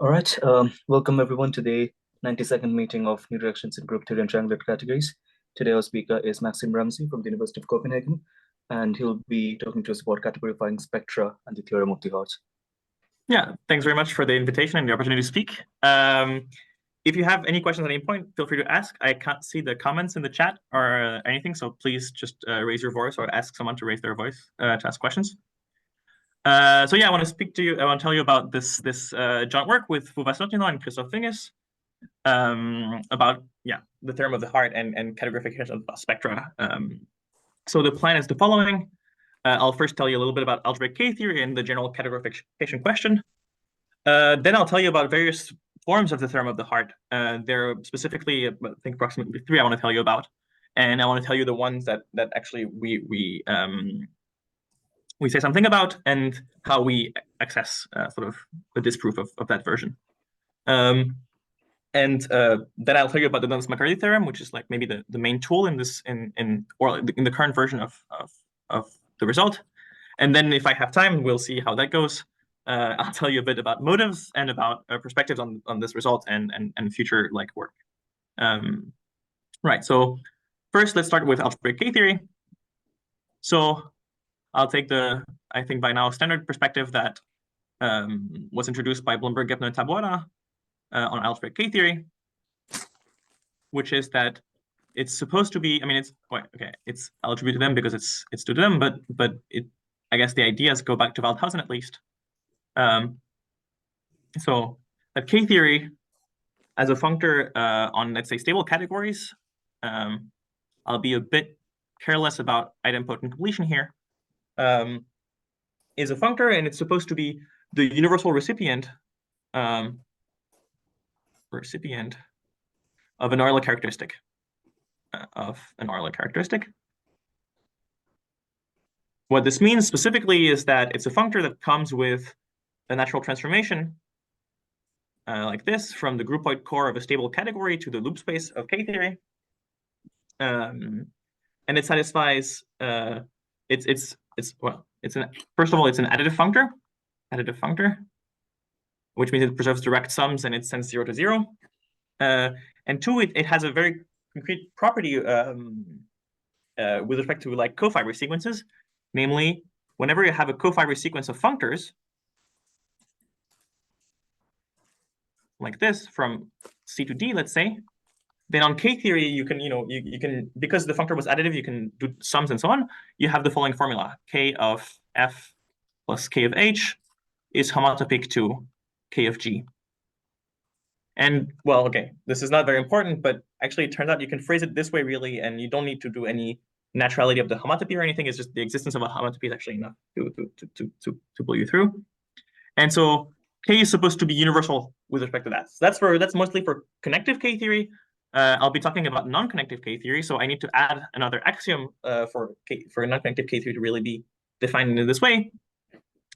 All right, welcome everyone to the 92nd meeting of New Directions in Group Theory and Triangulated Categories. Today our speaker is Maxime Ramzi from the University of Copenhagen, and he'll be talking to us about categorifying spectra and the theorem of the heart. Yeah, thanks very much for the invitation and the opportunity to speak. If you have any questions at any point, feel free to ask. I can't see the comments in the chat or anything, so please just raise your voice or ask someone to raise their voice to ask questions. So yeah, I want to speak to you. I want to tell you about this joint work with Vova Sosnilo and Christoph Winges about the theorem of the heart and categorification of spectra. So the plan is the following. I'll first tell you a little bit about algebraic K-theory and the general categorification question. Then I'll tell you about various forms of the theorem of the heart. There are specifically, I think, approximately 3 I want to tell you about, and I want to tell you the ones that actually we say something about and how we access sort of the disproof of that version. And then I'll tell you about the non-noetherian theorem, which is like maybe the main tool in this in the current version of the result. And then if I have time, we'll see how that goes. I'll tell you a bit about motives and about perspectives on this result and future like work. Right. So first, let's start with algebraic K-theory. So I'll take the, I think by now, standard perspective that was introduced by Blumberg, Gepner, and Taboada on algebraic K-theory, which is that it's supposed to be, I mean, it's algebra to them because it's to them, but I guess the ideas go back to Waldhausen at least. So that K-theory as a functor on, let's say, stable categories, I'll be a bit careless about idempotent completion here, is a functor, and it's supposed to be the universal recipient of an Euler characteristic. What this means specifically is that it's a functor that comes with a natural transformation like this from the groupoid core of a stable category to the loop space of K-theory. And it satisfies first of all, it's an additive functor, which means it preserves direct sums and it sends 0 to 0. And two, it has a very concrete property with respect to like cofiber sequences, namely, whenever you have a cofiber sequence of functors like this from C to D, let's say, then on K-theory, you can, you can, because the functor was additive, you can do sums and so on. You have the following formula: K of F plus K of H is homotopic to K of G. And well, okay, this is not very important, but actually it turns out you can phrase it this way really, and you don't need to do any naturality of the homotopy or anything. It's just the existence of a homotopy is actually enough to pull you through. And so K is supposed to be universal with respect to that. So that's mostly for connective K-theory. I'll be talking about non-connective K-theory, so I need to add another axiom for non-connective K-theory to really be defined in this way.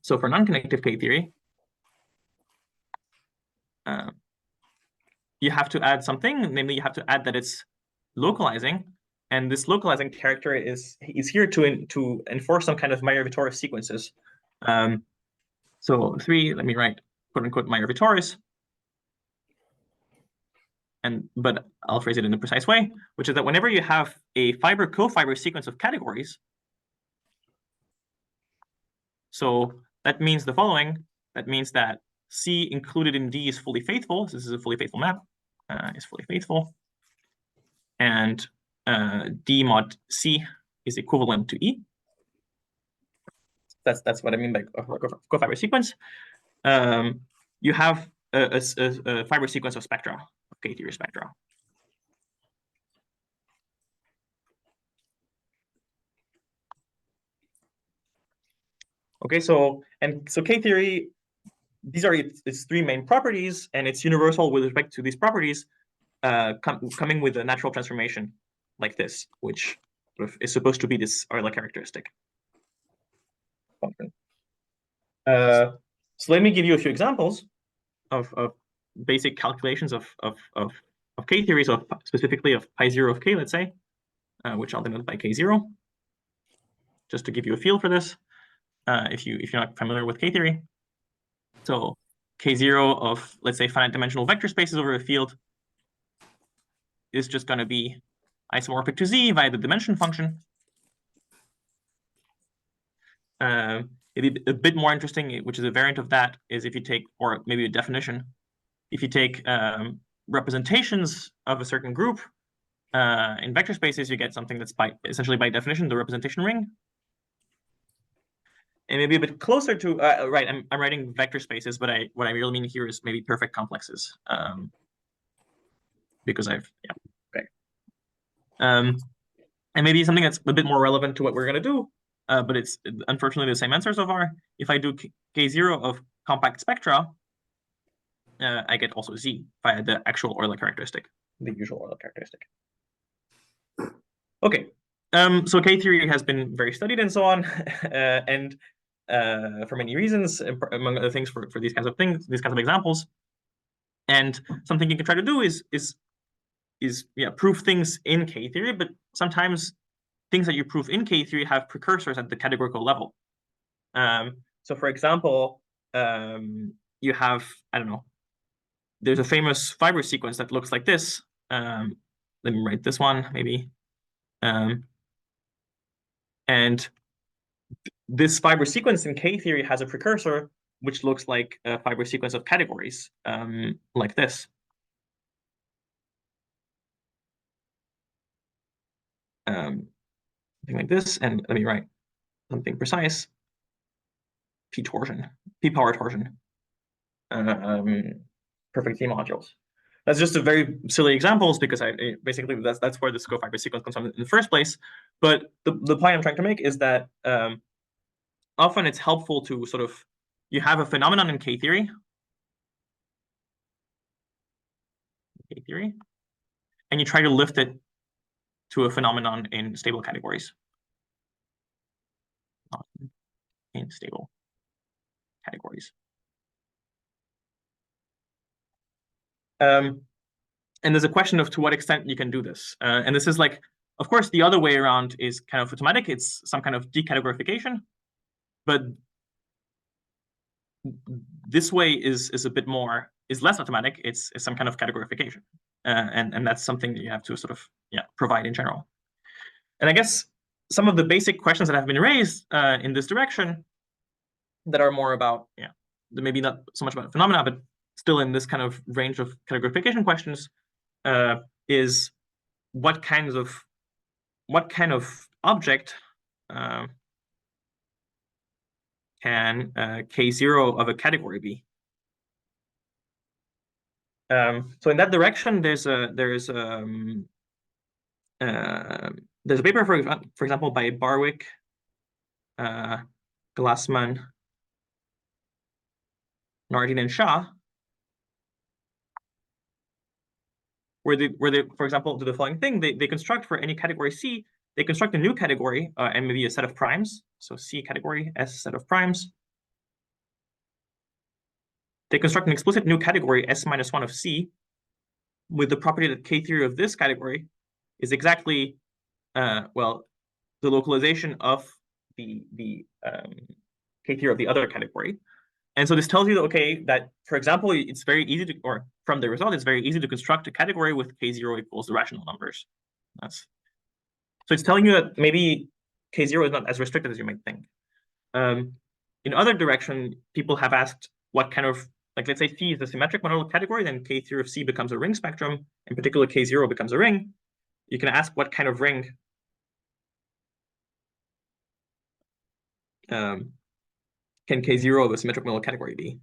So for non-connective K-theory, you have to add something, namely you have to add that it's localizing, and this localizing character is here to enforce some kind of Meyer-Vittorius sequences. So 3, let me write quote-unquote Meyer-Vittorius. But I'll phrase it in a precise way, which is that whenever you have a fiber-cofiber sequence of categories, so that means the following. That means that C included in D is fully faithful. So this is a fully faithful map. Is fully faithful. And D mod C is equivalent to E. That's what I mean by cofiber sequence. You have a fiber sequence of spectra, of K-theory spectra. Okay, so K-theory, these are its 3 main properties, and it's universal with respect to these properties, coming with a natural transformation like this, which is supposed to be this Euler characteristic function. So let me give you a few examples of basic calculations of K-theory, so specifically of pi 0 of K, let's say, which I'll denote by K0, just to give you a feel for this, if you're not familiar with K-theory. So K0 of, let's say, finite dimensional vector spaces over a field is just going to be isomorphic to Z via the dimension function. It'd be a bit more interesting, which is a variant of that, is if you take, or maybe a definition, if you take representations of a certain group in vector spaces, you get something that's essentially by definition the representation ring. And maybe a bit closer to right. I'm writing vector spaces, but what I really mean here is maybe perfect complexes, because okay. And maybe something that's a bit more relevant to what we're going to do, but it's unfortunately the same answer so far. If I do K0 of compact spectra, I get also Z via the actual Euler characteristic, the usual Euler characteristic. Okay, so K theory has been very studied and so on, and for many reasons, among other things, for these kinds of things, these kinds of examples. And something you can try to do is prove things in K theory, but sometimes things that you prove in K theory have precursors at the categorical level. So for example, you have, I don't know, there's a famous fiber sequence that looks like this. Let me write this one, maybe. And this fiber sequence in K theory has a precursor which looks like a fiber sequence of categories, like this. Something like this, and let me write something precise. P torsion, P power torsion. Perfect Z modules. That's just a very silly examples because basically that's where this co-fiber sequence comes from in the first place. But the point I'm trying to make is that often it's helpful to sort of, you have a phenomenon in K theory, and you try to lift it to a phenomenon in stable categories. In stable categories. And there's a question of to what extent you can do this. And this is like, of course, the other way around is kind of automatic. It's some kind of decategorification. But this way is a bit more, is less automatic. It's some kind of categorification. And that's something that you have to sort of provide in general. And I guess some of the basic questions that have been raised in this direction that are more about, maybe not so much about phenomena, but still in this kind of range of categorification questions, is what kind of object can K0 of a category be? So in that direction, there's a paper, for example, by Barwick, Glassman, Nardin, and Shah, where they, for example, do the following thing. They construct for any category C, they construct a new category and maybe a set of primes. So C category, S set of primes. They construct an explicit new category, S-1 of C, with the property that K theory of this category is exactly, well, the localization of the K theory of the other category. And so this tells you that, okay, that, for example, it's very easy to, or from the result, it's very easy to construct a category with K0 equals the rational numbers. So it's telling you that maybe K0 is not as restricted as you might think. In other direction, people have asked what kind of, like, let's say C is a symmetric monodal category, then K theory of C becomes a ring spectrum, in particular K0 becomes a ring. You can ask what kind of ring can K0 of a symmetric monodal category be?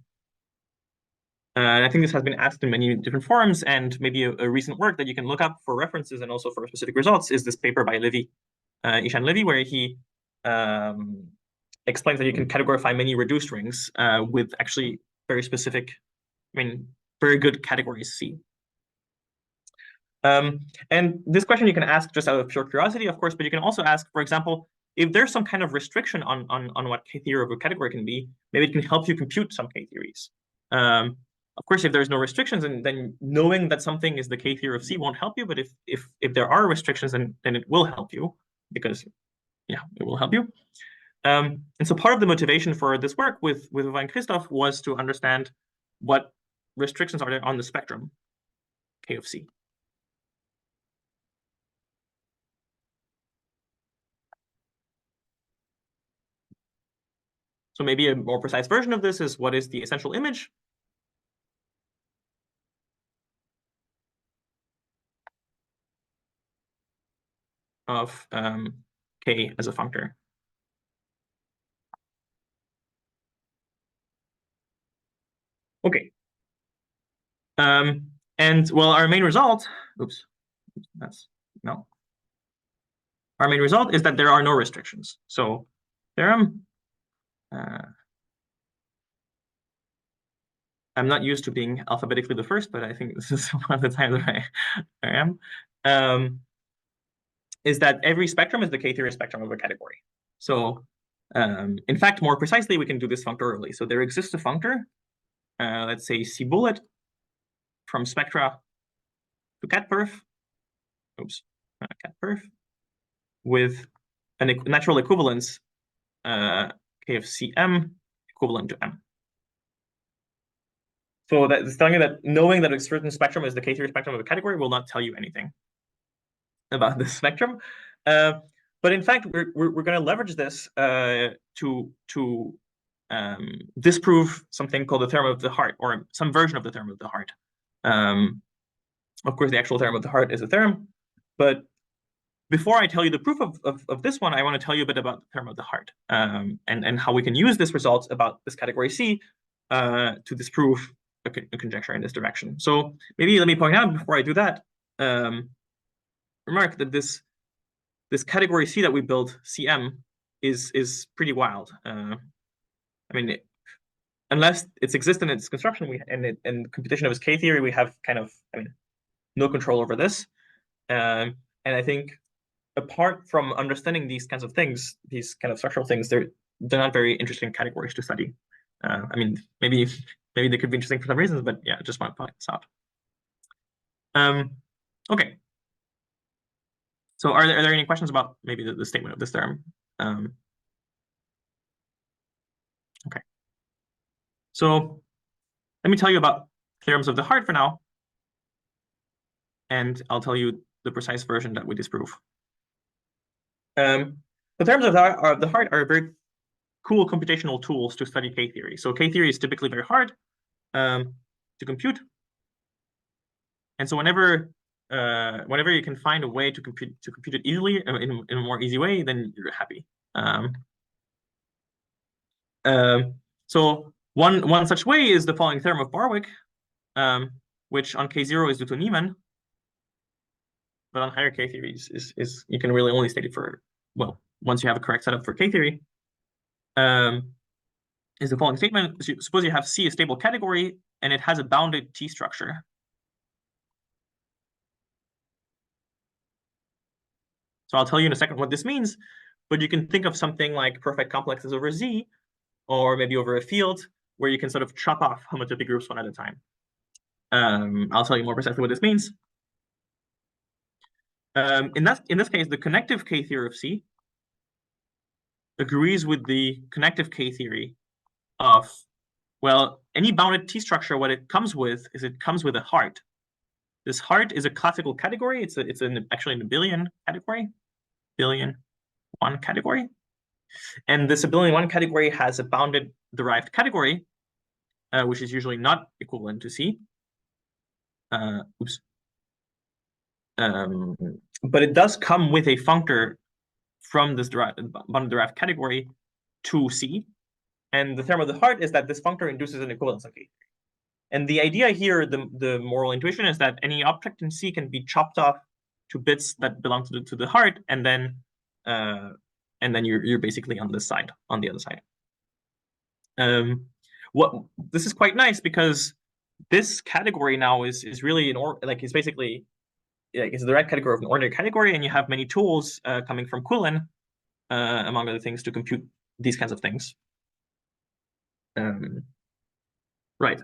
And I think this has been asked in many different forums, and maybe a recent work that you can look up for references and also for specific results is this paper by Levy, Ishan Levy, where he explains that you can categorify many reduced rings with actually very specific, very good categories C. And this question you can ask just out of pure curiosity, of course, but you can also ask, for example, if there's some kind of restriction on what K theory of a category can be, maybe it can help you compute some K theories. Of course, if there's no restrictions, then knowing that something is the K theory of C won't help you. But if there are restrictions, then it will help you, because it will help you. And so part of the motivation for this work with Vova and Christoph was to understand what restrictions are there on the spectrum K of C. So maybe a more precise version of this is, what is the essential image? Of K as a functor. Okay. And well, our main result, our main result is that there are no restrictions. So theorem, I'm not used to being alphabetically the first, but I think this is one of the times that I am, is that every spectrum is the K-theory spectrum of a category. So in fact, more precisely, we can do this functorially. So there exists a functor, let's say C bullet, from spectra to catperf, catperf, with a natural equivalence K of Cm equivalent to M. So that's telling you that knowing that a certain spectrum is the K-theory spectrum of a category will not tell you anything about this spectrum. But in fact, we're going to leverage this to disprove something called the theorem of the heart, or some version of the theorem of the heart. Of course, the actual theorem of the heart is a theorem, but before I tell you the proof of this one, I want to tell you a bit about the theorem of the heart, and how we can use this result about this category C to disprove a conjecture in this direction. So maybe let me point out before I do that, remark that this category C that we built, Cm, is pretty wild. I mean, unless it's existent in its construction, and computation of its K theory, we have kind of, no control over this. And I think apart from understanding these kinds of things, these kind of structural things, they're not very interesting categories to study. I mean, maybe they could be interesting for some reasons, but yeah, I just want to point this out. Okay. So are there any questions about maybe the statement of this theorem? Okay. So let me tell you about theorems of the heart for now, and I'll tell you the precise version that we disprove. The theorems of the heart are very cool computational tools to study K-theory. So K-theory is typically very hard to compute. And so whenever you can find a way to compute it easily in a more easy way, then you're happy. So one such way is the following theorem of Barwick, which on K0 is due to Niemann, but on higher K theories is you can really only state it for, well, once you have a correct setup for K theory. Is the following statement: suppose you have C a stable category and it has a bounded T structure. So I'll tell you in a second what this means, but you can think of something like perfect complexes over Z, or maybe over a field where you can sort of chop off homotopy groups one at a time. I'll tell you more precisely what this means. In this case, the connective K theory of C agrees with the connective K theory of, well, any bounded T structure. What it comes with is it comes with a heart. This heart is a classical category. It's actually an abelian category, abelian 1 category, and this abelian 1 category has a bounded derived category, which is usually not equivalent to C. But it does come with a functor from this bounded derived category to C. And the theorem of the heart is that this functor induces an equivalence of K. And the idea here, the moral intuition, is that any object in C can be chopped off to bits that belong to the heart, and then you're basically on this side, on the other side. This is quite nice because this category now is really it's basically it's the direct category of an ordinary category, and you have many tools coming from Quillen, among other things, to compute these kinds of things. Right.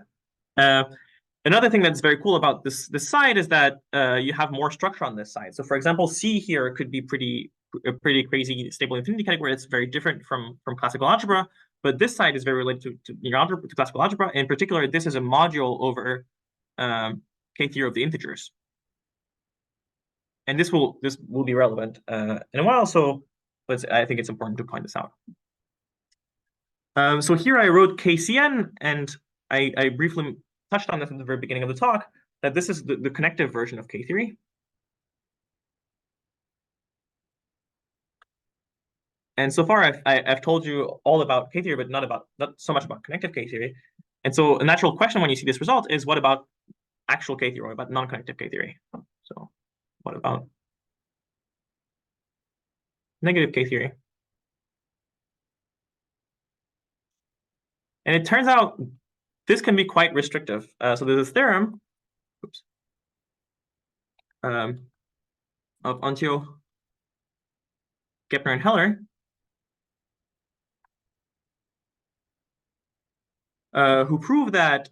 Another thing that's very cool about this side is that you have more structure on this side. So, for example, C here could be a pretty crazy stable infinity category. It's very different from classical algebra, but this side is very related to classical algebra. In particular, this is a module over K-theory of the integers. And this will be relevant in a while, so I think it's important to point this out. So here I wrote KCN, and I briefly touched on this at the very beginning of the talk, that this is the connective version of K-theory. And so far, I've told you all about K-theory, but not so much about connective K-theory. And so a natural question when you see this result is, what about actual K-theory, or about non-connective K-theory? So what about negative K-theory? And it turns out this can be quite restrictive. So there's a theorem of Antieau-Gepner-Heller, who prove that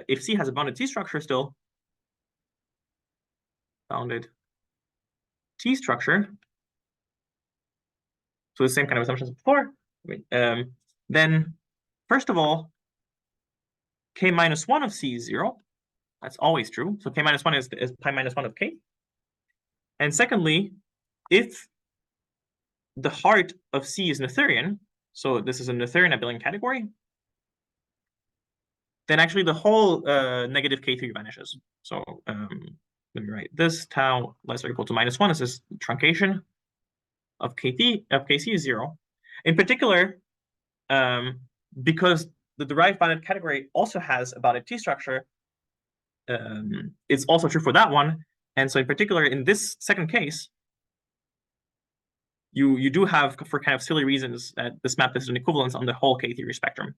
if C has a bounded T structure still, bounded T structure, so the same kind of assumptions as before, then first of all, K minus 1 of C is 0. That's always true. So K minus 1 is pi minus 1 of K. And secondly, if the heart of C is noetherian, so this is a noetherian abelian category, then actually the whole negative K3 vanishes. So let me write this: tau less or equal to minus 1 is this truncation of KC is 0. In particular, because the derived bounded category also has a bounded T structure, it's also true for that one. And so in particular, in this second case, you do have, for kind of silly reasons, that this map is an equivalence on the whole K-theory spectrum.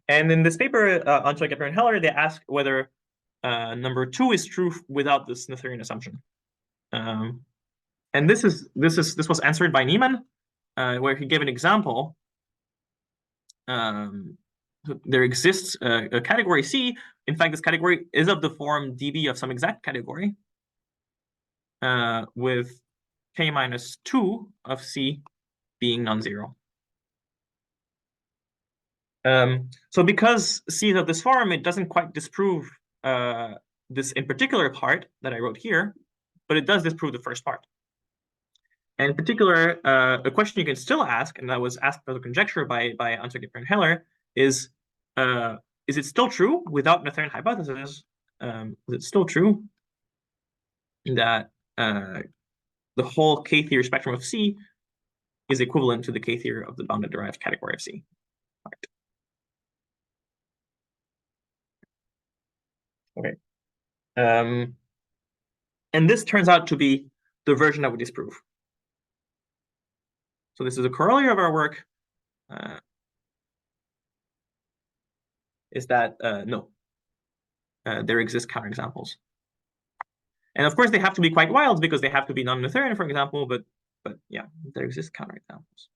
And in this paper, Antieau-Gepner-Heller, they ask whether number 2 is true without this noetherian assumption. And this was answered by Niemann, where he gave an example. There exists a category C. In fact, this category is of the form dB of some exact category, with K minus 2 of C being non-zero. So because C is of this form, it doesn't quite disprove this in particular part that I wrote here, but it does disprove the first part. And in particular, a question you can still ask, and that was asked by the conjecture by Antieau-Gepner-Heller, is it still true without noetherian hypothesis? Is it still true that the whole K-theory spectrum of C is equivalent to the K-theory of the bounded derived category of C? Right. Okay. And this turns out to be the version that we disprove. So this is a corollary of our work, is that no, there exist counterexamples. And of course, they have to be quite wild because they have to be non-noetherian, for example, but yeah, there exist counterexamples.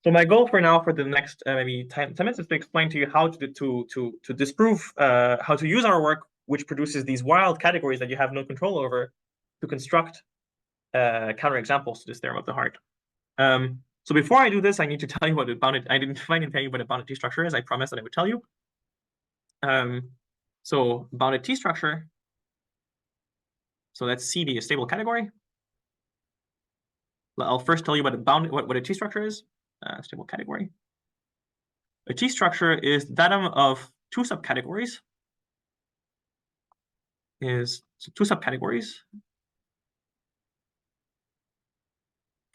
So my goal for now, for the next maybe 10 minutes, is to explain to you how to disprove, how to use our work, which produces these wild categories that you have no control over, to construct counterexamples to this theorem of the heart. So before I do this, I need to tell you what a bounded. I didn't tell you what a bounded T structure is. I promised that I would tell you. So bounded T structure. So let's C be a stable category. I'll first tell you what a T structure is. Stable category. A T structure is the datum of two subcategories. Two subcategories.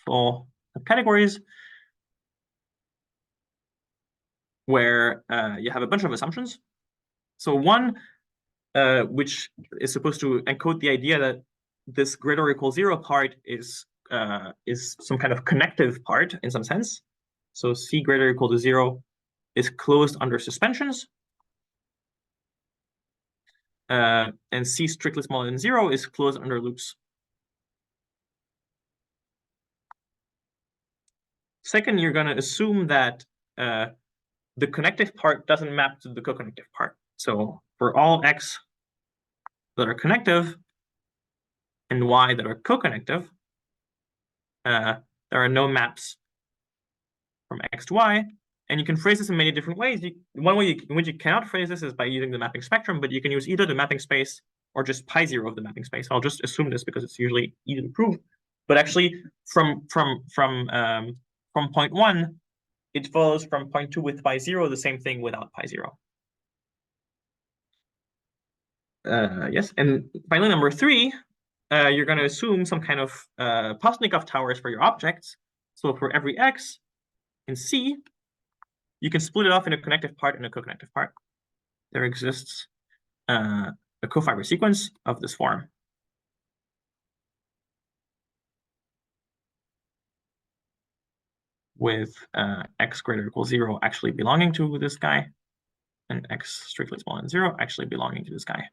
For subcategories where you have a bunch of assumptions. So one, which is supposed to encode the idea that this greater or equal 0 part is some kind of connective part in some sense. So C greater or equal to 0 is closed under suspensions. And C strictly smaller than 0 is closed under loops. Second, you're going to assume that the connective part doesn't map to the co-connective part. So for all x that are connective, and y that are co-connective, there are no maps from x to y. And you can phrase this in many different ways. One way in which you cannot phrase this is by using the mapping spectrum, but you can use either the mapping space or just pi zero of the mapping space. I'll just assume this because it's usually easy to prove. But actually, from point 1, it follows from point 2 with pi zero the same thing without pi zero. Yes, and finally, number 3, you're going to assume some kind of Postnikov towers for your objects. So for every x in C, you can split it off in a connective part and a co-connective part. There exists a cofiber sequence of this form. With x greater or equal 0 actually belonging to this guy, and x strictly smaller than 0 actually belonging to this guy.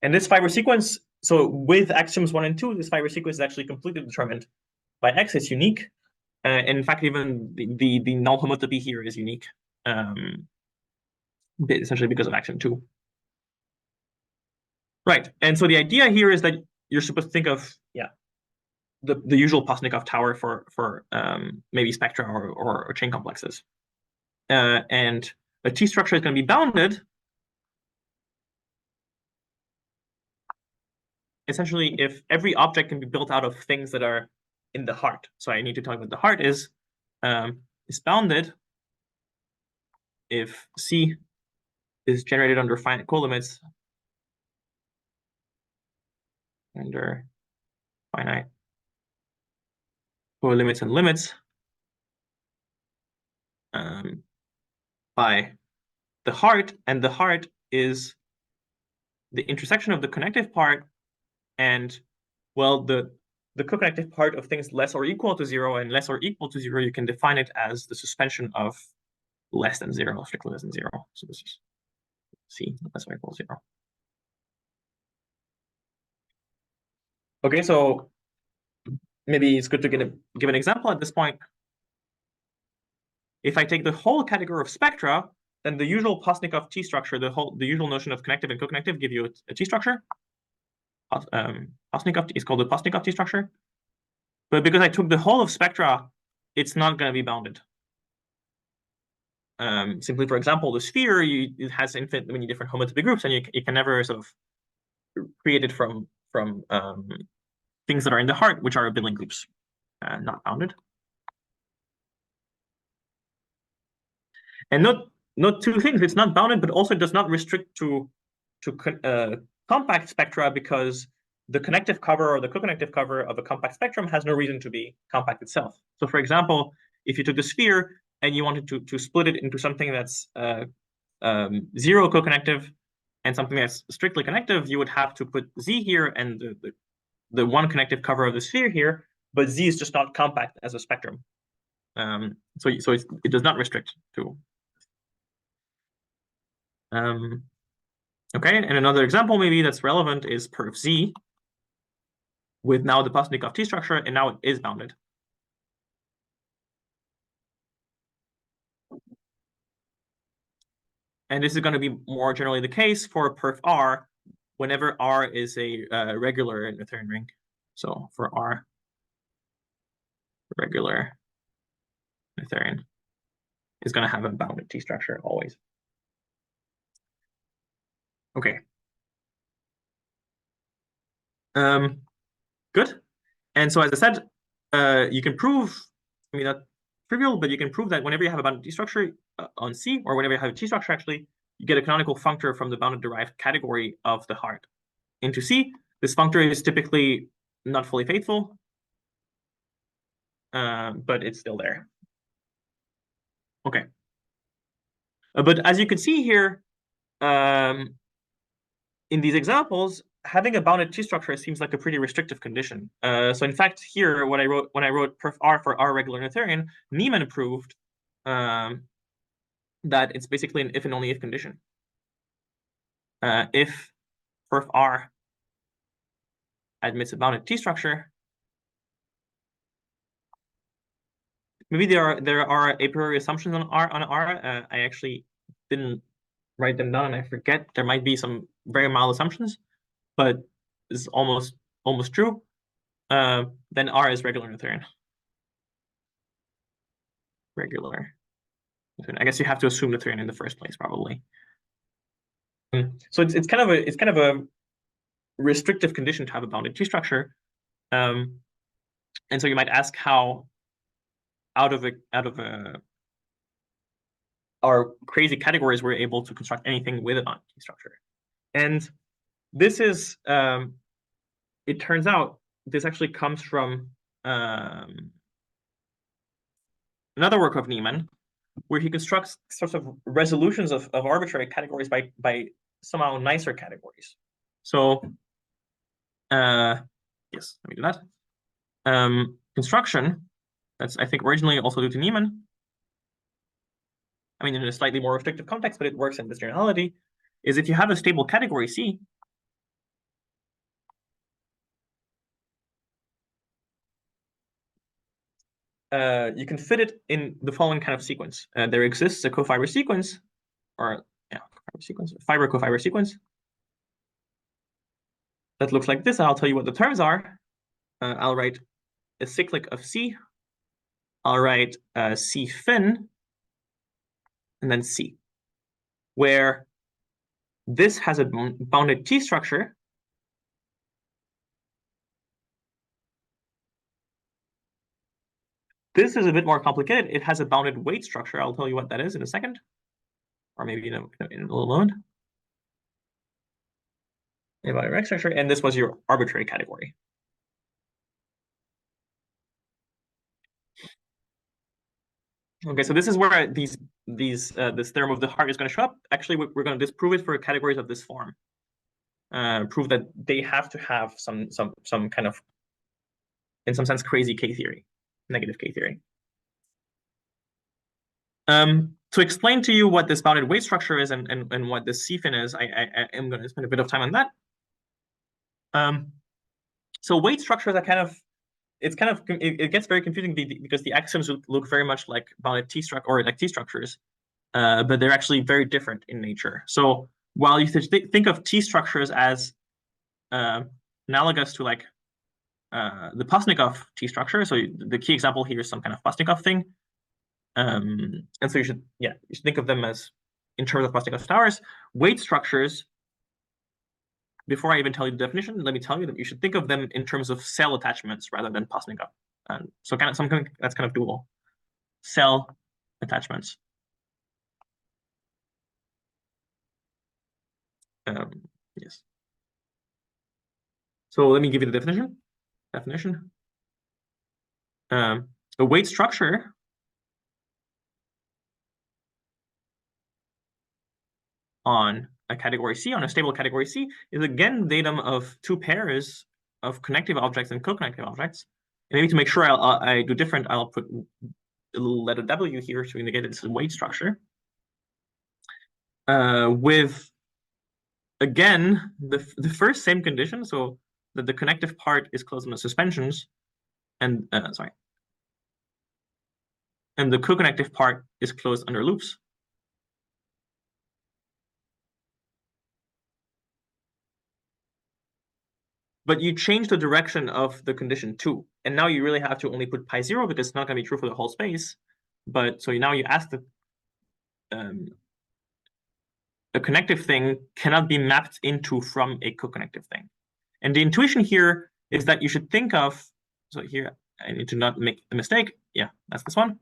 And this fiber sequence, so with axioms 1 and 2, this fiber sequence is actually completely determined by x. It's unique. And in fact, even the null homotopy here is unique, essentially because of axiom 2. Right, and so the idea here is that you're supposed to think of, the usual Postnikov tower for maybe spectra or chain complexes. And a T structure is going to be bounded essentially if every object can be built out of things that are in the heart. So I need to tell you what the heart is bounded if C is generated under finite colimits under finite colimits and limits by the heart, and the heart is the intersection of the connective part and, well, the co-connective part of things less or equal to 0, and less or equal to 0, you can define it as the suspension of less than 0, strictly less than 0. So this is C, less or equal to 0. Okay, so maybe it's good to give an example at this point. If I take the whole category of spectra, then the usual Postnikov T structure, the usual notion of connective and co-connective give you a T structure. Postnikov is called the Postnikov T structure. But because I took the whole of spectra, it's not going to be bounded. Simply, for example, the sphere, it has infinite many different homotopy groups, and you can never sort of create it from things that are in the heart, which are abelian groups, not bounded. And note 2 things: it's not bounded, but also it does not restrict to compact spectra, because the connective cover or the co-connective cover of a compact spectrum has no reason to be compact itself. So, for example, if you took the sphere and you wanted to split it into something that's 0 co-connective and something that's strictly connective, you would have to put Z here and the one connective cover of the sphere here, but Z is just not compact as a spectrum. So it does not restrict to. Okay, and another example maybe that's relevant is perf Z with now the Postnikov T structure, and now it is bounded. And this is going to be more generally the case for perf R whenever R is a regular Noetherian ring. So for R, regular Noetherian is going to have a bounded T structure always. Okay. Good. And so as I said, you can prove, I mean, not trivial, but you can prove that whenever you have a bounded T structure on C, or whenever you have a T structure, actually, you get a canonical functor from the bounded derived category of the heart into C. This functor is typically not fully faithful, but it's still there. Okay. But as you can see here, in these examples, having a bounded T structure seems like a pretty restrictive condition. So in fact, here, when I wrote perf R for R regular Noetherian, Niemann proved that it's basically an if and only if condition. If perf R admits a bounded T structure, maybe there are a priori assumptions on R. I actually didn't write them down, and I forget. There might be some very mild assumptions, but it's almost almost true, then R is regular noetherian. Regular. I guess you have to assume noetherian in the first place, probably. So it's kind of a restrictive condition to have a bounded T-structure, and so you might ask how out of our crazy categories we're able to construct anything with a bounded T-structure, and this is it turns out this actually comes from another work of Niemann, where he constructs sorts of resolutions of arbitrary categories by somehow nicer categories. So yes, let me do that. Construction, that's I think originally also due to Niemann. I mean, in a slightly more restrictive context, but it works in this generality, is if you have a stable category C, you can fit it in the following kind of sequence. There exists a cofiber sequence, or yeah, fiber-cofiber sequence that looks like this. I'll tell you what the terms are. I'll write a cyclic of C. I'll write C fin, and then C, where this has a bounded T structure. This is a bit more complicated. It has a bounded weight structure. I'll tell you what that is in a second, or maybe in a little moment. A bounded weight structure, and this was your arbitrary category. Okay, so this is where this theorem of the heart is going to show up. Actually, we're going to disprove it for categories of this form. Prove that they have to have some kind of, in some sense, crazy K theory, negative K theory. To explain to you what this bounded weight structure is and what this C fin is, I am going to spend a bit of time on that. So weight structures are kind of, it gets very confusing because the axioms look very much like bounded T structure or like T structures, but they're actually very different in nature. So while you think of T structures as analogous to like the Postnikov T structure, so the key example here is some kind of Postnikov thing, and so you should think of them as in terms of Postnikov towers. Weight structures, before I even tell you the definition, let me tell you that you should think of them in terms of cell attachments rather than Postnikov. So kind of something that's kind of dual. Cell attachments. Yes. So let me give you the definition. The weight structure on a category C, on a stable category C, is again datum of two pairs of connective objects and co-connective objects. And maybe to make sure I do different, I'll put a little letter W here to indicate that it's a weight structure. With, again, the first same condition, so that the connective part is closed on the suspensions, and and the co-connective part is closed under loops. But you change the direction of the condition too. And now you really have to only put pi 0 because it's not going to be true for the whole space. But so now you ask that a connective thing cannot be mapped into from a co-connective thing. And the intuition here is that you should think of, so here I need to not make a mistake. Yeah, that's this one.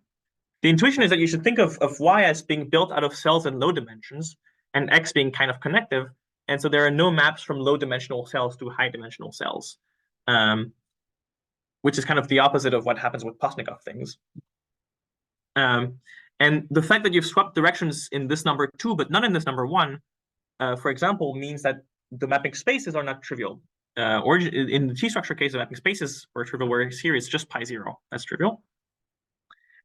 The intuition is that you should think of Y as being built out of cells in low dimensions and X being kind of connective. And so there are no maps from low dimensional cells to high dimensional cells, which is kind of the opposite of what happens with Postnikov things. And the fact that you've swapped directions in this number 2, but not in this number 1, for example, means that the mapping spaces are not trivial. Or in the T-structure case, the mapping spaces are trivial, whereas here it's just pi 0. That's trivial.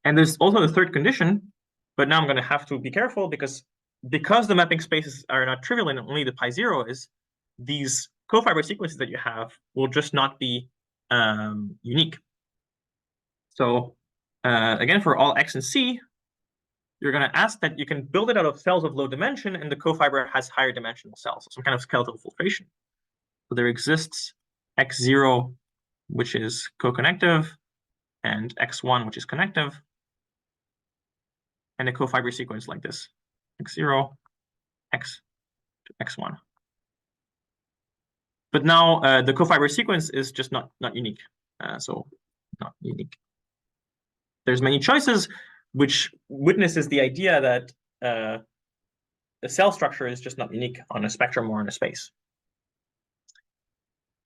And there's also the third condition, but now I'm going to have to be careful because the mapping spaces are not trivial and only the pi 0 is, these cofiber sequences that you have will just not be unique. So again, for all X and C, you're going to ask that you can build it out of cells of low dimension and the cofiber has higher dimensional cells, so some kind of skeletal filtration. So there exists x0, which is co-connective, and x1, which is connective, and a co-fiber sequence like this, x0, x to x1. But now the co-fiber sequence is just not unique, so not unique. There's many choices, which witnesses the idea that the cell structure is just not unique on a spectrum or in a space.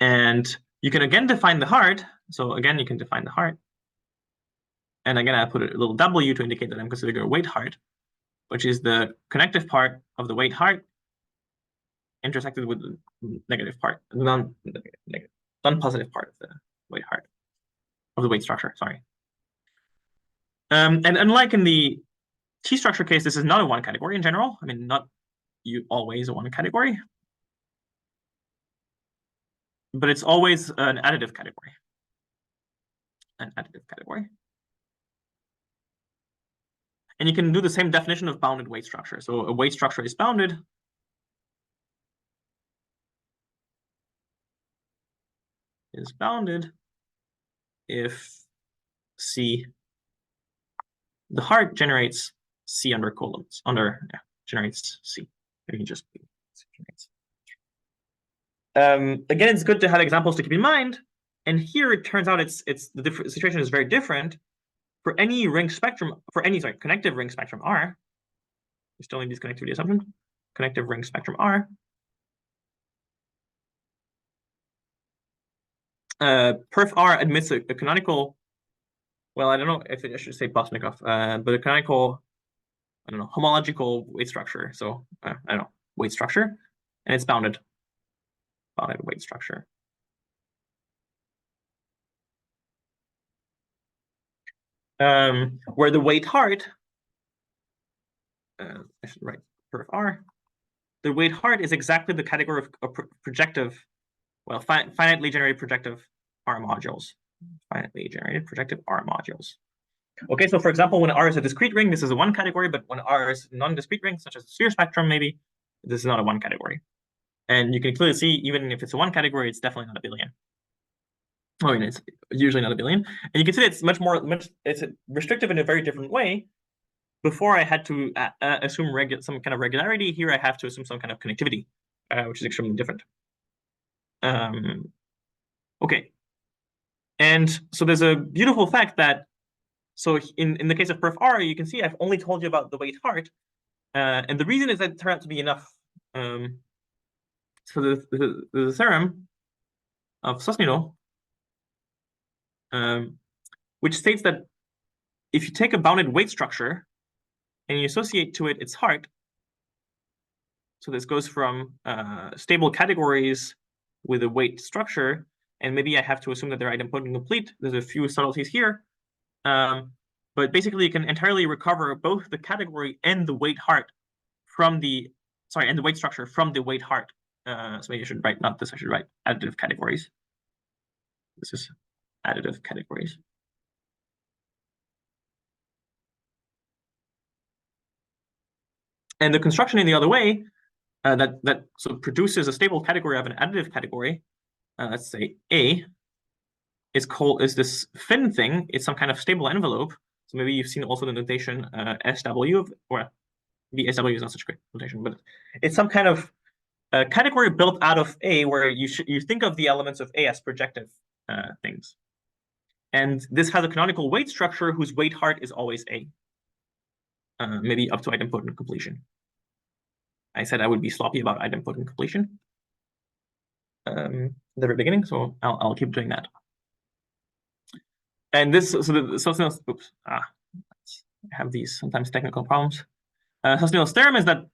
And you can again define the heart. So again, you can define the heart. And again, I put a little W to indicate that I'm considering a weight heart, which is the connective part of the weight heart intersected with the negative part, non-positive part of the weight heart, of the weight structure, sorry. And unlike in the T structure case, this is not a one category in general. I mean, not always a one category, but it's always an additive category. An additive category. And you can do the same definition of bounded weight structure. So a weight structure is bounded if C, the heart generates C under columns, generates C. Maybe just generates. Again, it's good to have examples to keep in mind. And here it turns out the situation is very different. For any ring spectrum, connective ring spectrum R, we still need this connectivity assumption, connective ring spectrum R, perf R admits a canonical, well, I don't know if I should say Bosnikov, but a canonical, I don't know, homological weight structure. So I don't know, weight structure, and it's bounded weight structure. Where the weight heart, I should write perf R, the weight heart is exactly the category of projective, well, finitely generated projective R modules. Finitely generated projective R modules. Okay, so for example, when R is a discrete ring, this is a one category, but when R is a non-discrete ring, such as a sphere spectrum, maybe, this is not a one category. And you can clearly see, even if it's a one category, it's definitely not a billion. I mean, it's usually not a billion. And you can see it's it's restrictive in a very different way. Before I had to assume some kind of regularity. Here I have to assume some kind of connectivity, which is extremely different. Okay. And so there's a beautiful fact that, so in the case of perf R, you can see I've only told you about the weight heart. And the reason is that it turned out to be enough. So the theorem of Sosnilo, which states that if you take a bounded weight structure and you associate to it its heart, so this goes from stable categories with a weight structure, and maybe I have to assume that they're idempotent complete. There's a few subtleties here, but basically you can entirely recover both the category and the weight heart from the, and the weight structure from the weight heart. So maybe I should write, not this, I should write additive categories. This is additive categories. And the construction in the other way that so produces a stable category of an additive category, let's say A, is this fin thing. It's some kind of stable envelope. So maybe you've seen also the notation SW, or the SW is not such a great notation, but it's some kind of category built out of A, where you think of the elements of A as projective things. And this has a canonical weight structure whose weight heart is always A, maybe up to idempotent completion. I said I would be sloppy about idempotent completion at the very beginning, so I'll keep doing that. And this, so Sosnilo's, oops, I have these sometimes technical problems. Sosnilo's theorem is that,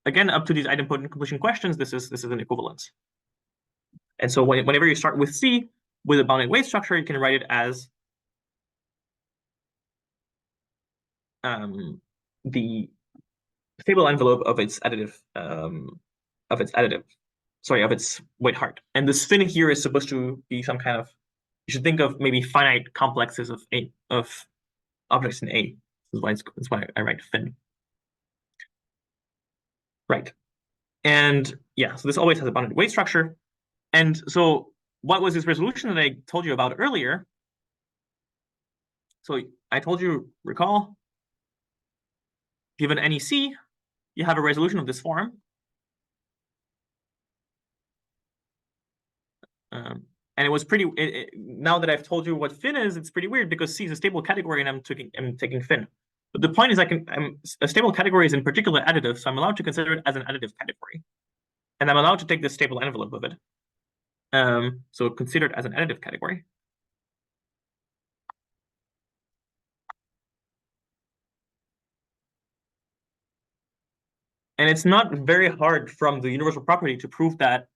again, up to these idempotent completion questions, this is an equivalence. And so whenever you start with C with a bounded weight structure, you can write it as the stable envelope of its additive, of its weight heart. And this fin here is supposed to be some kind of, you should think of maybe finite complexes of objects in A. That's why I write fin. Right. And yeah, so this always has a bounded weight structure. And so what was this resolution that I told you about earlier? So I told you, recall, given any C, you have a resolution of this form. And it was pretty, now that I've told you what fin is, it's pretty weird because C is a stable category and I'm taking fin. But the point is a stable category is in particular additive, so I'm allowed to consider it as an additive category. And I'm allowed to take this stable envelope of it. So considered as an additive category. And it's not very hard from the universal property to prove that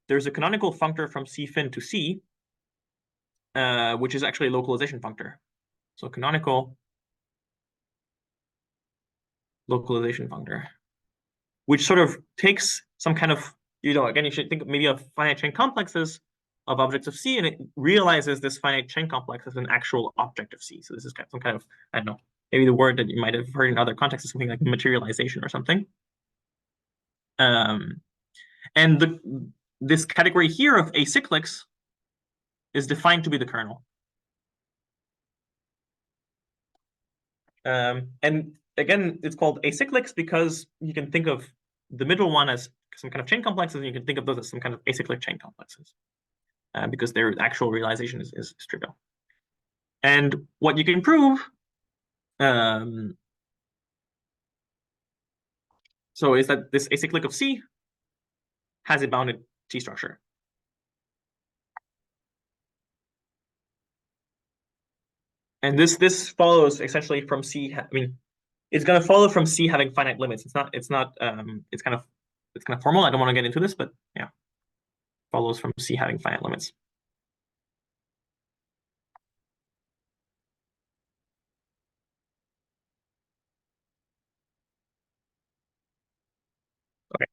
there's a canonical functor from C fin to C, which is actually a localization functor. So canonical localization functor, which sort of takes some kind of, again, you should think maybe of finite chain complexes of objects of C, and it realizes this finite chain complex as an actual object of C. So this is some kind of, I don't know, maybe the word that you might have heard in other contexts is something like materialization or something. And this category here of acyclics is defined to be the kernel. And again, it's called acyclics because you can think of the middle one as some kind of chain complexes, and you can think of those as some kind of acyclic chain complexes because their actual realization is trivial. And what you can prove so is that this acyclic of C has a bounded T structure. And this follows essentially from C. I mean, it's going to follow from C having finite limits. It's kind of formal. I don't want to get into this, but yeah, follows from C having finite limits. Okay.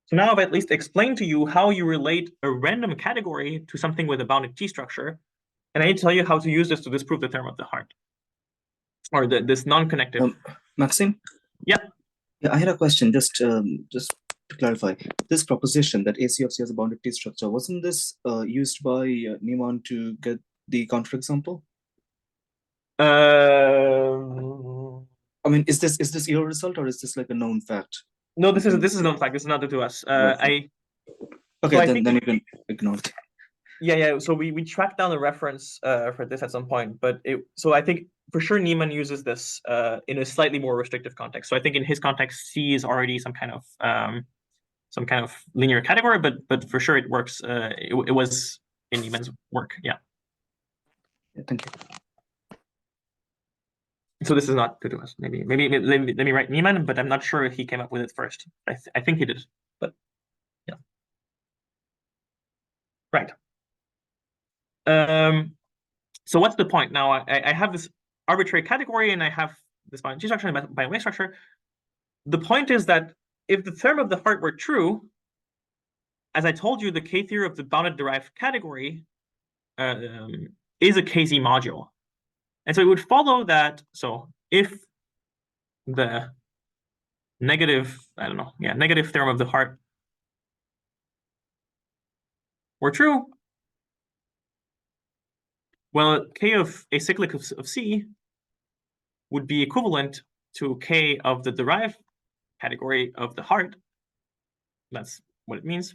So now I've at least explained to you how you relate a random category to something with a bounded T structure. And I need to tell you how to use this to disprove the theorem of the heart, or this non-connective. Maxime? Yeah. Yeah, I had a question, just to clarify. This proposition that AC of C has a bounded T structure, wasn't this used by Niemann to get the counterexample? I mean, is this your result or is this like a known fact? No, this is a known fact. This is not to us. Okay, then you can ignore it. Yeah. So we tracked down the reference for this at some point, but so I think for sure Niemann uses this in a slightly more restrictive context. So I think in his context, C is already some kind of linear category, but for sure it works. It was in Niemann's work. Yeah. Thank you. So this is not good to us. Maybe let me write Niemann, but I'm not sure if he came up with it first. I think he did, but yeah. Right. So what's the point? Now I have this arbitrary category and I have this bounded G structure and by wave structure. The point is that if the theorem of the heart were true, as I told you, the K theory of the bounded derived category is a KZ module. And so it would follow that, so if the negative theorem of the heart were true, well, K of acyclic of C would be equivalent to K of the derived category of the heart. That's what it means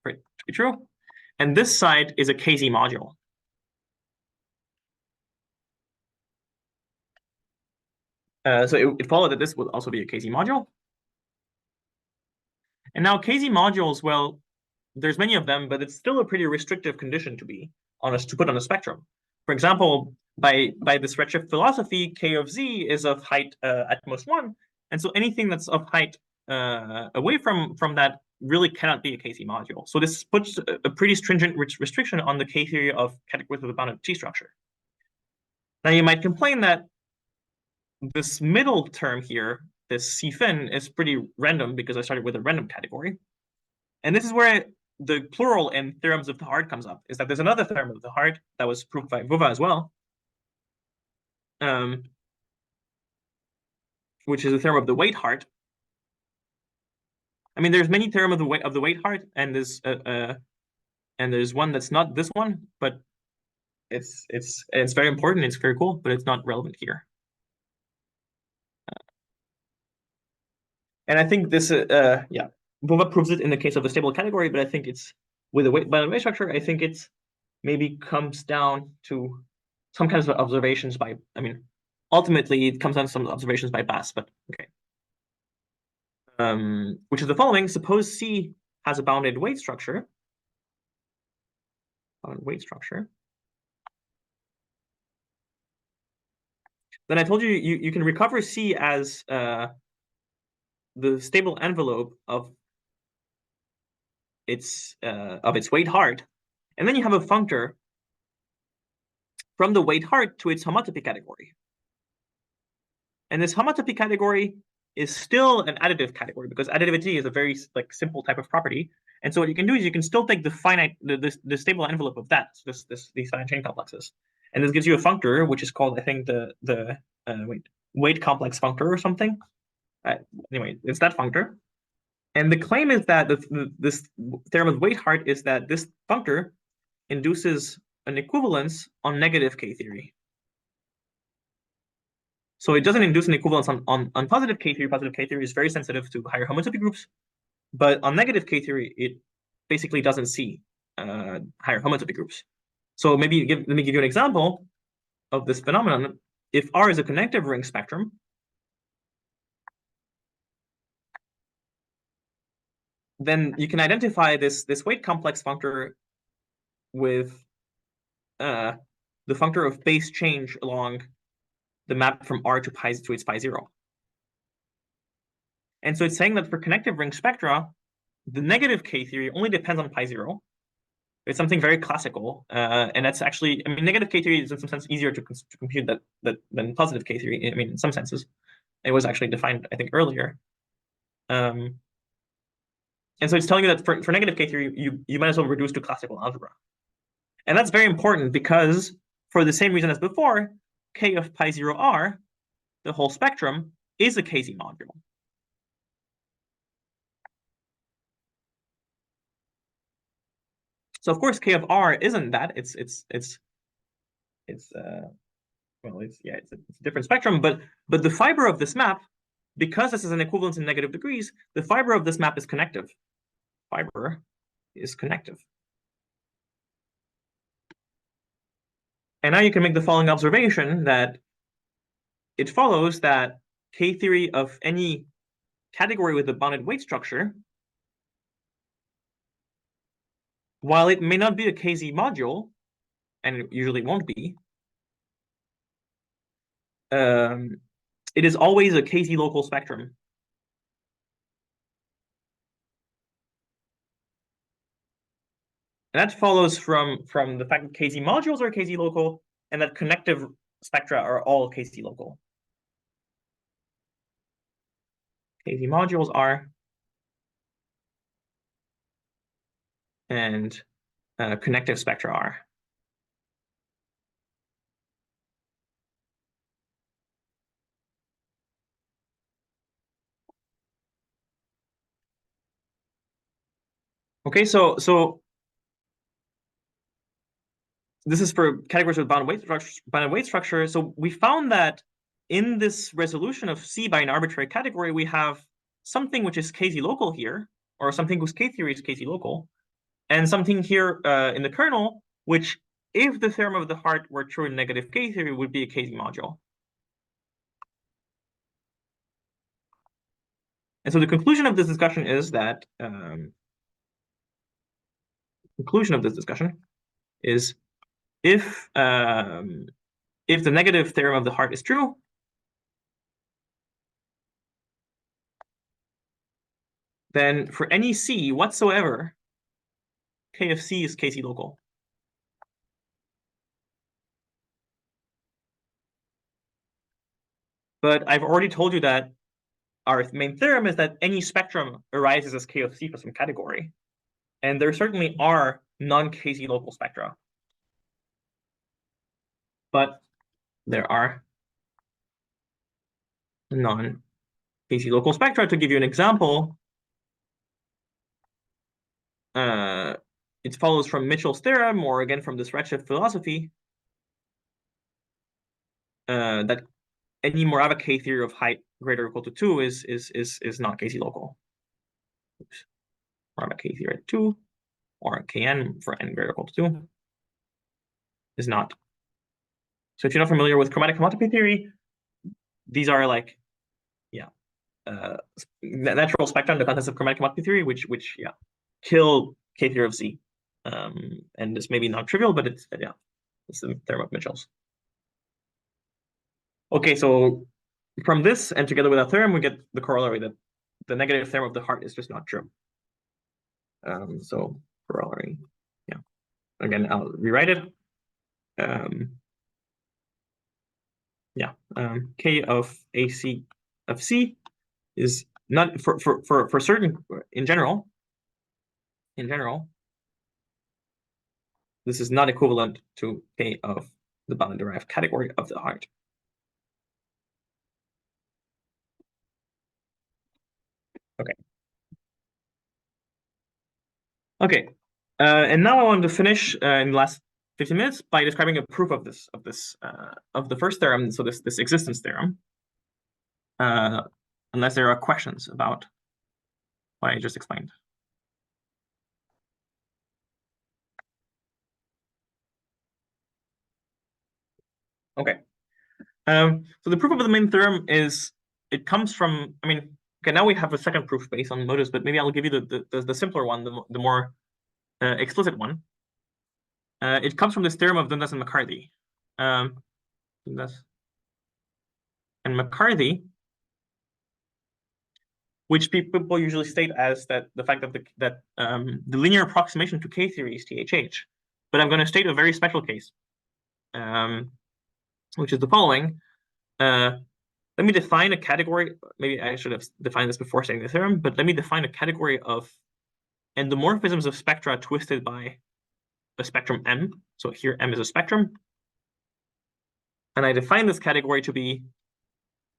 for it to be true. And this side is a KZ module. So it followed that this would also be a KZ module. And now KZ modules, well, there's many of them, but it's still a pretty restrictive condition to put on a spectrum. For example, by this redshift philosophy, K of Z is of height at most 1. And so anything that's of height away from that really cannot be a KZ module. So this puts a pretty stringent restriction on the K theory of categories with a bounded T structure. Now you might complain that this middle term here, this C fin, is pretty random because I started with a random category. And this is where the plural in theorems of the heart comes up, is that there's another theorem of the heart that was proved by Vova as well, which is a theorem of the weight heart. I mean, there's many theorems of the weight heart, and there's and there's one that's not this one, but it's very important. It's very cool, but it's not relevant here. And I think this, yeah, Vova proves it in the case of a stable category, but I think it's with a weight structure. I think it's maybe comes down to some kinds of observations by. I mean, ultimately, it comes down to some observations by Bass, but okay. Which is the following: suppose C has a bounded weight structure. Then I told you you can recover C as the stable envelope of its weight heart, and then you have a functor from the weight heart to its homotopy category. And this homotopy category is still an additive category because additivity is a very simple type of property. And so what you can do is you can still take the stable envelope of that, these finite chain complexes, and this gives you a functor which is called, I think, the weight complex functor or something. Anyway, it's that functor. And the claim is that this theorem of weight heart is that this functor induces an equivalence on negative K theory. So it doesn't induce an equivalence on positive K theory. Positive K theory is very sensitive to higher homotopy groups, but on negative K theory, it basically doesn't see higher homotopy groups. So let me give you an example of this phenomenon. If R is a connective ring spectrum, then you can identify this weight complex functor with the functor of base change along the map from R to its pi 0. And so it's saying that for connective ring spectra, the negative K theory only depends on pi 0. It's something very classical, and that's actually, I mean, negative K theory is in some sense easier to compute than positive K theory. I mean, in some senses, it was actually defined, I think, earlier. And so it's telling you that for negative K theory, you might as well reduce to classical algebra. And that's very important because for the same reason as before, K of pi 0 R, the whole spectrum, is a KZ module. So of course, K of R isn't that. It's a different spectrum, but the fiber of this map, because this is an equivalence in negative degrees, the fiber of this map is connective. Fiber is connective. And now you can make the following observation, that it follows that K theory of any category with a bounded weight structure, while it may not be a KZ module, and it usually won't be, it is always a KZ local spectrum. And that follows from the fact that KZ modules are KZ local, and that connective spectra are all KZ local. KZ modules are, and connective spectra are. Okay, so this is for categories with bounded weight structure. So we found that in this resolution of C by an arbitrary category, we have something which is KZ local here, or something whose K theory is KZ local, and something here in the kernel, which, if the theorem of the heart were true in negative K theory, would be a KZ module. And so the conclusion of this discussion is that if the negative theorem of the heart is true, then for any C whatsoever, K of C is KZ local. But I've already told you that our main theorem is that any spectrum arises as K of C for some category. And there certainly are non-KZ local spectra. But there are non-KZ local spectra. To give you an example, it follows from Mitchell's theorem, or again from this redshift philosophy, that any Morava K theory of height greater or equal to 2 is not KZ local. Oops. Morava K theory at 2, or Kn for n greater or equal to 2 is not. So if you're not familiar with chromatic homotopy theory, these are like, natural spectra in the context of chromatic homotopy theory, which kill K theory of Z. And this may be not trivial, but it's the theorem of Mitchell's. Okay, so from this and together with our theorem, we get the corollary that the negative theorem of the heart is just not true. So corollary, again, I'll rewrite it. K of AC of C is not for certain in general. This is not equivalent to K of the bounded derived category of the heart. Okay. And now I want to finish in the last 15 minutes by describing a proof of the first theorem. So this existence theorem. Unless there are questions about what I just explained. Okay. So the proof of the main theorem is, it comes from, okay, now we have a second proof based on motives, but maybe I'll give you the simpler one, the more explicit one. It comes from this theorem of Dundas and McCarthy. Dundas and McCarthy, which people usually state as the fact that the linear approximation to K theory is THH. But I'm going to state a very special case, which is the following. Let me define a category. Maybe I should have defined this before stating the theorem, but let me define a category of endomorphisms of spectra twisted by a spectrum M. So here M is a spectrum. And I define this category to be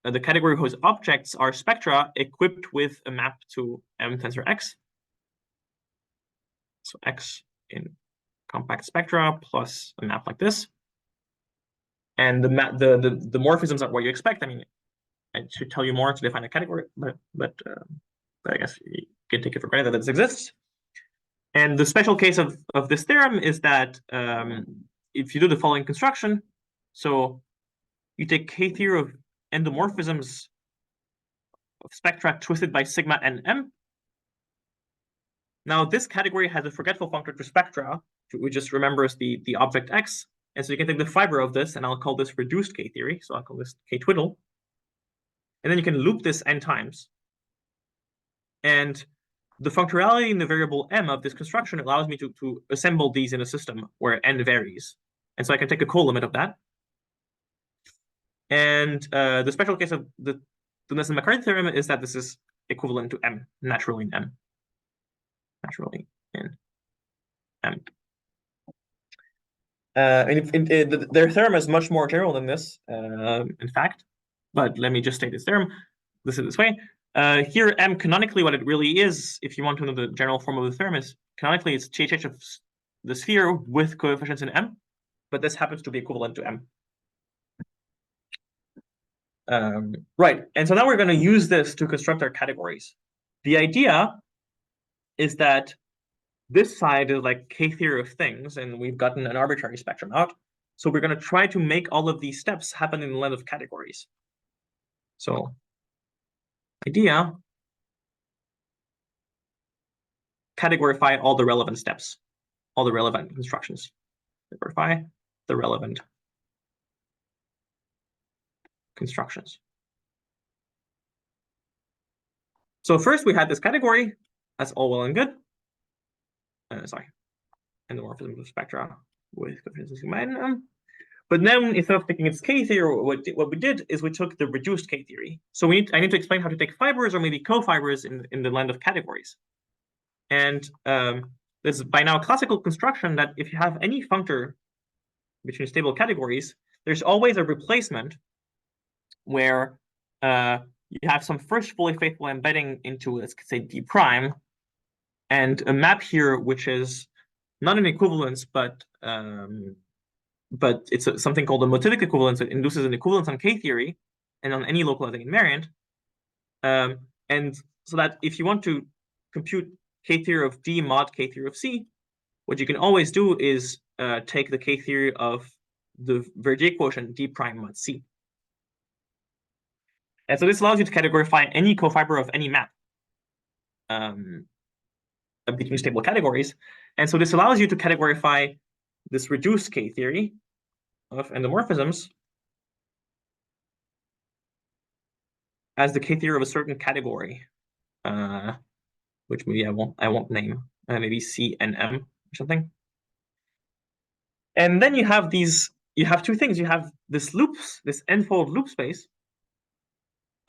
the category whose objects are spectra equipped with a map to M tensor X. So X in compact spectra plus a map like this. And the morphisms are what you expect. I should tell you more to define a category, but I guess you can take it for granted that this exists. And the special case of this theorem is that if you do the following construction, so you take K theory of endomorphisms of spectra twisted by sigma and M. Now this category has a forgetful functor to spectra, which just remembers the object X. And so you can take the fiber of this, and I'll call this reduced K theory. So I'll call this K twiddle. And then you can loop this n times. And the functoriality in the variable M of this construction allows me to assemble these in a system where n varies. And so I can take a co-limit of that. And the special case of the Dundas and McCarthy theorem is that this is equivalent to M, naturally in M. Naturally in M. Their theorem is much more general than this, in fact. But let me just state this theorem. This is this way. Here, M canonically, what it really is, if you want to know the general form of the theorem, is canonically it's THH of the sphere with coefficients in M, but this happens to be equivalent to M. Right, and so now we're going to use this to construct our categories. The idea is that this side is like K theory of things, and we've gotten an arbitrary spectrum out. So we're going to try to make all of these steps happen in the length of categories. So idea, categorify all the relevant steps, all the relevant constructions. Categorify the relevant constructions. So first we had this category. That's all well and good. Endomorphism of spectra with coefficients sigma and M. But then instead of taking its K theory, what we did is we took the reduced K theory. So I need to explain how to take fibers or maybe co-fibers in the length of categories. And this is by now a classical construction that if you have any functor between stable categories, there's always a replacement where you have some first fully faithful embedding into, let's say, D prime, and a map here which is not an equivalence, but it's something called a motivic equivalence. It induces an equivalence on K-theory and on any localizing invariant. And so that if you want to compute K-theory of D mod K-theory of C, what you can always do is take the K-theory of the Verdier quotient D prime mod C. And so this allows you to categorify any cofiber of any map between stable categories. And so this allows you to categorify this reduced K-theory of endomorphisms as the K-theory of a certain category, which maybe I won't name, maybe C and M or something. And then you have two things. You have this n-fold loop space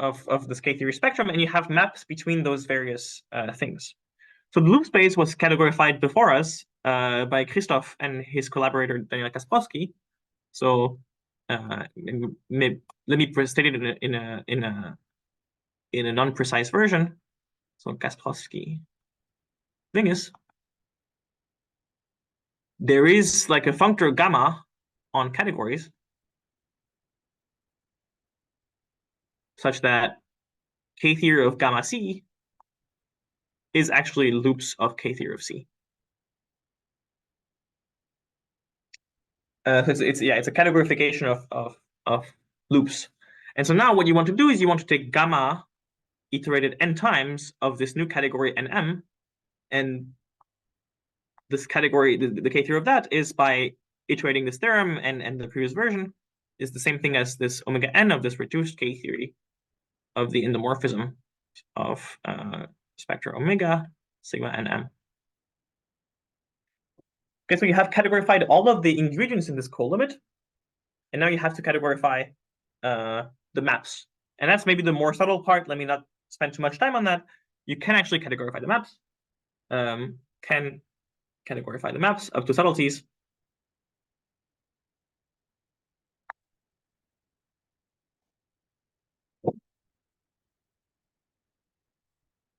of this K-theory spectrum, and you have maps between those various things. So the loop space was categorified before us by Christoph and his collaborator Daniel Kasprowski. So let me state it in a non-precise version. So Kasprowski Winges. There is like a functor gamma on categories such that K-theory of gamma C is actually loops of K-theory of C. So it's a categorification of loops. And so now what you want to do is you want to take gamma iterated n times of this new category nm, and this category, the K-theory of that is by iterating this theorem, and the previous version is the same thing as this omega n of this reduced K-theory of the endomorphism of spectra omega sigma nm. Okay, so you have categorified all of the ingredients in this colimit, and now you have to categorify the maps. And that's maybe the more subtle part. Let me not spend too much time on that. You can actually categorify the maps, can categorify the maps up to subtleties.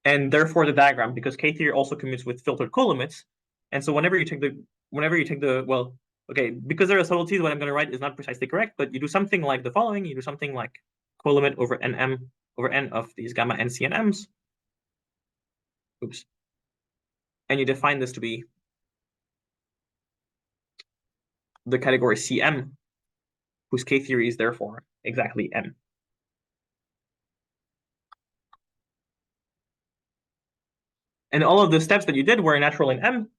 And therefore the diagram, because K-theory also commutes with filtered colimits. And so whenever you take the, well, okay, because there are subtleties, what I'm going to write is not precisely correct, but you do something like the following. You do something like colimit over nm over n of these gamma n c and m's. Oops. And you define this to be the category Cm, whose K-theory is therefore exactly M. And all of the steps that you did were natural in M,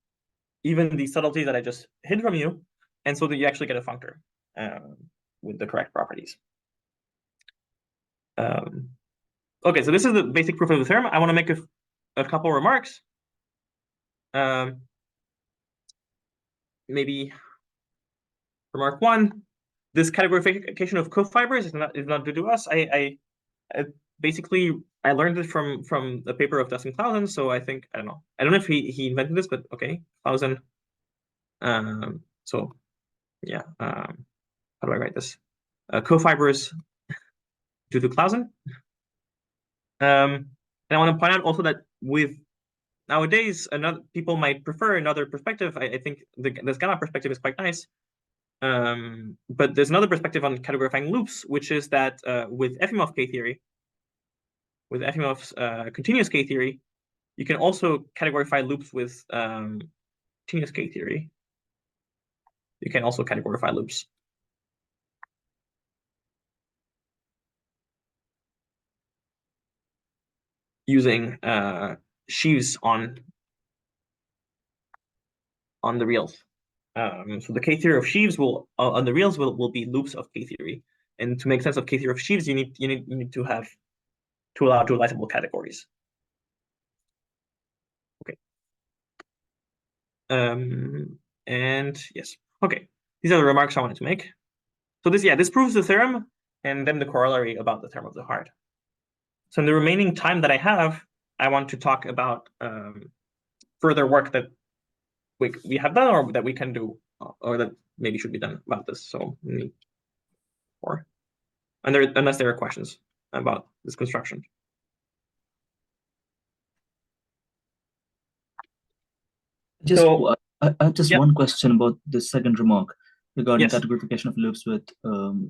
even the subtleties that I just hid from you, and so that you actually get a functor with the correct properties. Okay, so this is the basic proof of the theorem. I want to make a couple remarks. Maybe remark one: this categorification of cofibers is not due to us. Basically, I learned it from a paper of Dustin Clausen. So I think I don't know if he invented this, but okay, Clausen. So yeah, how do I write this? Cofibers due to Clausen. And I want to point out also that with nowadays, people might prefer another perspective. I think this gamma perspective is quite nice. But there's another perspective on categorifying loops, which is that with Efimov K-theory, with Efimov's continuous K-theory, you can also categorify loops with continuous K-theory. You can also categorify loops. Using sheaves on the reals. So the K-theory of sheaves will on the reals will be loops of K-theory. And to make sense of K-theory of sheaves, you need to have to allow dualizable categories. Okay. And yes, okay. These are the remarks I wanted to make. So this proves the theorem, and then the corollary about the theorem of the heart. So in the remaining time that I have, I want to talk about further work that we have done, or that we can do, or that maybe should be done about this. So unless there are questions about this construction. Just I have just Yep. one question about the second remark regarding Yes. categorification of loops with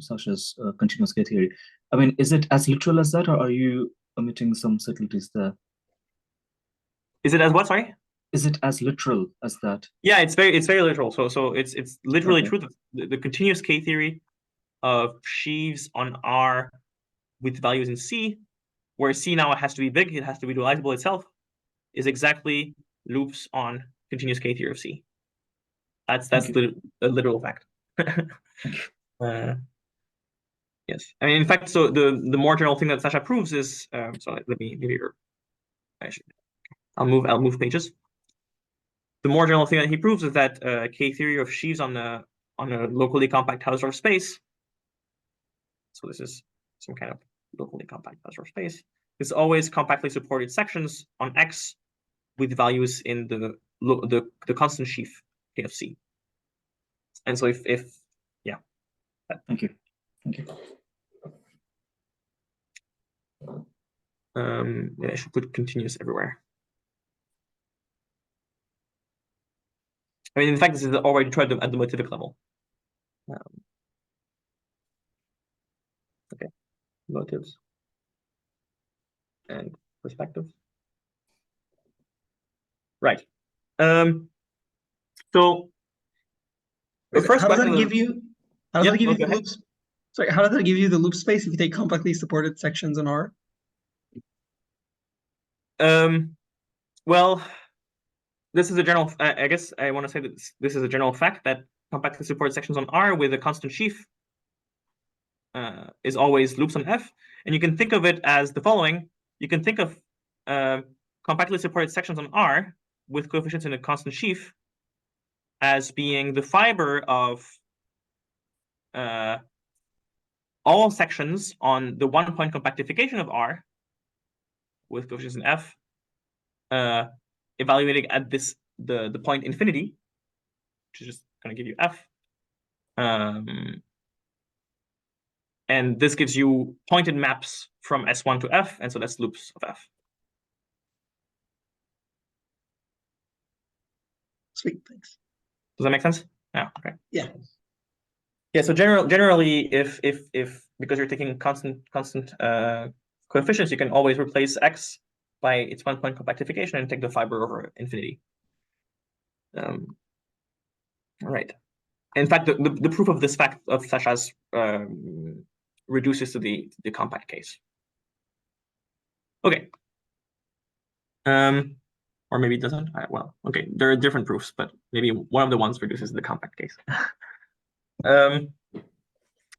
such as continuous K theory. I mean, is it as literal as that, or are you omitting some subtleties there? Is it as what? Sorry. Is it as literal as that? Yeah, it's very literal. So it's literally Okay. true that the continuous K theory of sheaves on R with values in C, where C now has to be big, it has to be dualizable itself, is exactly loops on continuous K theory of C. That's a literal fact. Yes, I mean, in fact, so the more general thing that Sasha proves is so let me maybe I'll move pages. The more general thing that he proves is that K theory of sheaves on a locally compact Hausdorff space. So this is some kind of locally compact Hausdorff space. It's always compactly supported sections on X with values in the constant sheaf K of C. And so if yeah. Thank you. Yeah, I should put continuous everywhere. I mean, in fact, this is already tried at the motivic level. Okay, motives and perspectives. Right. So the first how does question that give you? How does that give you the loops? Sorry, how does that give you the loop space if you take compactly supported sections on R? Well, this is a general. I guess I want to say that this is a general fact that compactly supported sections on R with a constant sheaf is always loops on F, and you can think of it as the following. You can think of compactly supported sections on R with coefficients in a constant sheaf as being the fiber of all sections on the one-point compactification of R with coefficients in F, evaluating at the point infinity, which is just going to give you F. And this gives you pointed maps from S1 to F, and so that's loops of F. Sweet, thanks. Does that make sense? Yeah. Okay. Yeah. Yeah. So generally, if because you're taking constant coefficients, you can always replace X by its one-point compactification and take the fiber over infinity. Right. In fact, the proof of this fact of Sasha's reduces to the compact case. Okay. Or maybe it doesn't. Well, okay. There are different proofs, but maybe one of the ones reduces the compact case.